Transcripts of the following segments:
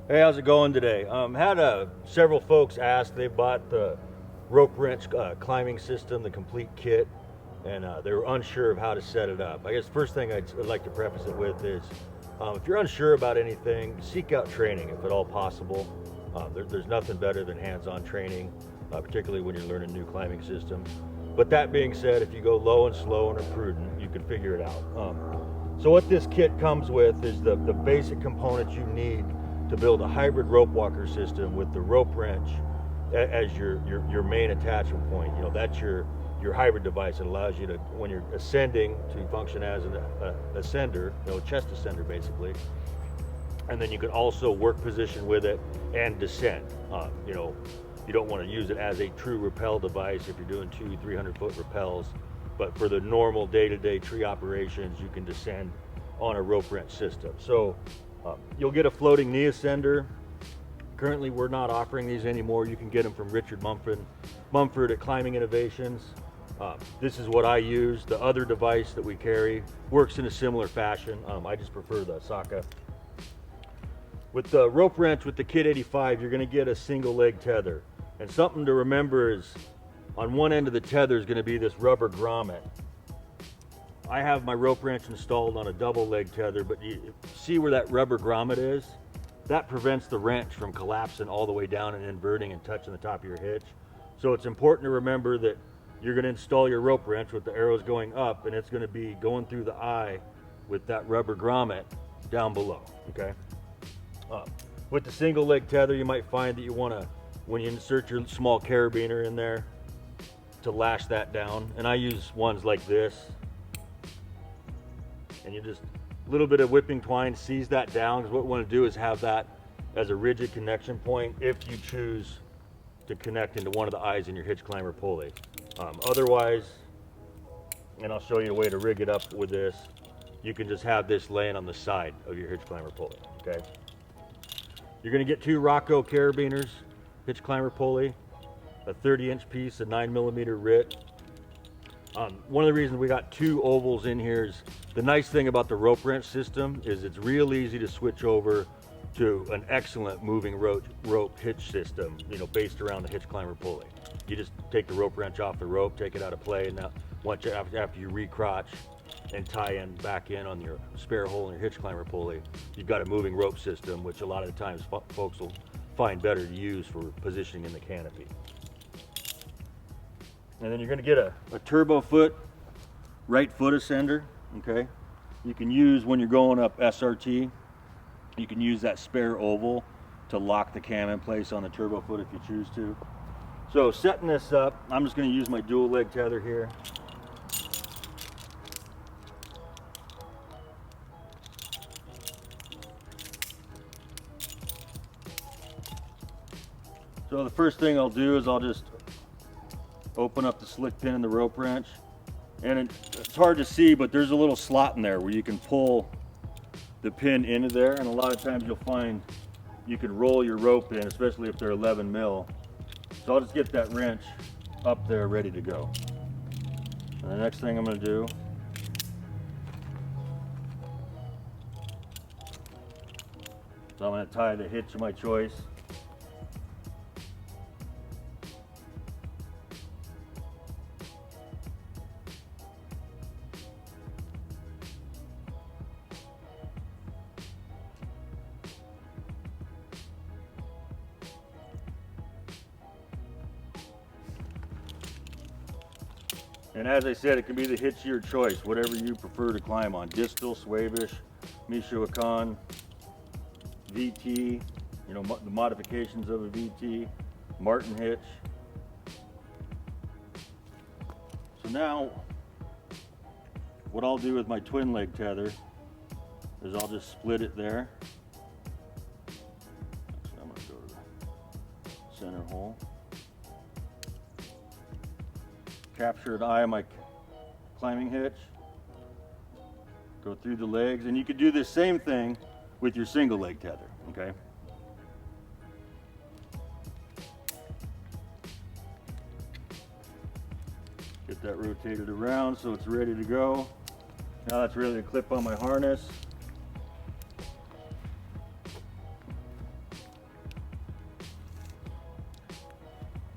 Hey, how's it going today? Had several folks ask. They bought the rope wrench climbing system, the complete kit, and they were unsure of how to set it up. I guess the first thing I'd like to preface it with is, if you're unsure about anything, seek out training if at all possible. There's nothing better than hands-on training, particularly when you're learning new climbing systems. But that being said, if you go low and slow and are prudent, you can figure it out. So what this kit comes with is the basic components you need to build a hybrid rope walker system with the rope wrench as your main attachment point. You know, that's your hybrid device. It allows you to, when you're ascending, to function as an ascender, you know, chest ascender basically. And then you can also work position with it and descend. You know, you don't want to use it as a true rappel device if you're doing 200-300 foot rappels, but for the normal day-to-day tree operations, you can descend on a rope wrench system. So you'll get a floating knee ascender. Currently, we're not offering these anymore. You can get them from Richard Mumford at Climbing Innovations. This is what I use. The other device that we carry works in a similar fashion. I just prefer the Saka. With the rope wrench, with the Kit 85, you're gonna get a single leg tether. And something to remember is, on one end of the tether is gonna be this rubber grommet. I have my rope wrench installed on a double leg tether, but you see where that rubber grommet is? That prevents the wrench from collapsing all the way down and inverting and touching the top of your hitch. So it's important to remember that you're going to install your rope wrench with the arrows going up, and it's going to be going through the eye with that rubber grommet down below, okay? With the single leg tether, you might find that you want to, when you insert your small carabiner in there, to lash that down. And I use ones like this. And you just, a little bit of whipping twine seize that down, because what we want to do is have that as a rigid connection point if you choose to connect into one of the eyes in your hitch climber pulley. Otherwise, and I'll show you a way to rig it up with this, you can just have this laying on the side of your hitch climber pulley, okay? You're going to get two Rocco carabiners, hitch climber pulley, a 30-inch piece, a 9mm Rit. One of the reasons we got two ovals in here is, the nice thing about the rope wrench system is it's real easy to switch over to an excellent moving rope hitch system, you know, based around the hitch climber pulley. You just take the rope wrench off the rope, take it out of play, and now once after you recrotch and tie in back in on your spare hole in your hitch climber pulley, you've got a moving rope system, which a lot of the times folks will find better to use for positioning in the canopy. And then you're going to get a turbo foot right foot ascender, okay? You can use, when you're going up SRT, you can use that spare oval to lock the cam in place on the turbo foot if you choose to. So setting this up, I'm just going to use my dual leg tether here. So the first thing I'll do is I'll just open up the slick pin in the rope wrench, and it's hard to see, but there's a little slot in there where you can pull the pin into there, and a lot of times you'll find you can roll your rope in, especially if they're 11 mil. So I'll just get that wrench up there ready to go. And the next thing I'm going to do, so I'm going to tie the hitch of my choice. And as I said, it can be the hitch of your choice, whatever you prefer to climb on. Distal, Swabish, Michoacan, VT, you know, the modifications of a VT, Martin hitch. So now, what I'll do with my twin leg tether is I'll just split it there. Actually, I'm going to go to the center hole. Capture the eye of my climbing hitch, go through the legs, and you could do the same thing with your single leg tether, okay? Get that rotated around so it's ready to go. Now that's ready to clip on my harness.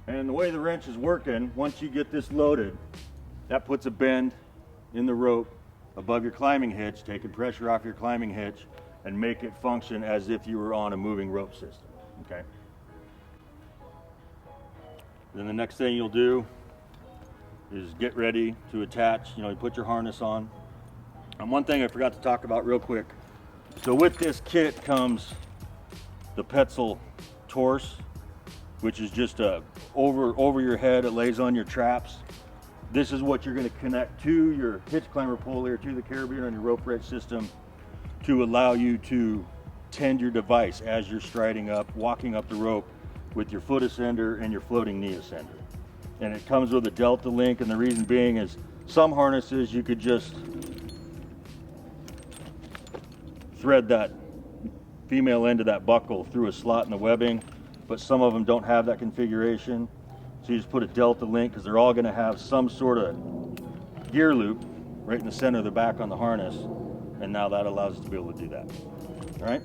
And the way the wrench is working, once you get this loaded, that puts a bend in the rope above your climbing hitch, taking pressure off your climbing hitch and make it function as if you were on a moving rope system, okay? Then the next thing you'll do is get ready to attach, you put your harness on. And one thing I forgot to talk about real quick. So with this kit comes the Petzl Torse, which is just over your head. It lays on your traps. This is what you're going to connect to your hitch climber pulley, to the carabiner on your rope wrench system to allow you to tend your device as you're striding up, walking up the rope with your foot ascender and your floating knee ascender. And it comes with a Delta link, and the reason being is some harnesses you could just thread that female end of that buckle through a slot in the webbing, but some of them don't have that configuration. So you just put a Delta link, because they're all going to have some sort of gear loop right in the center of the back on the harness, and now that allows us to be able to do that. All right?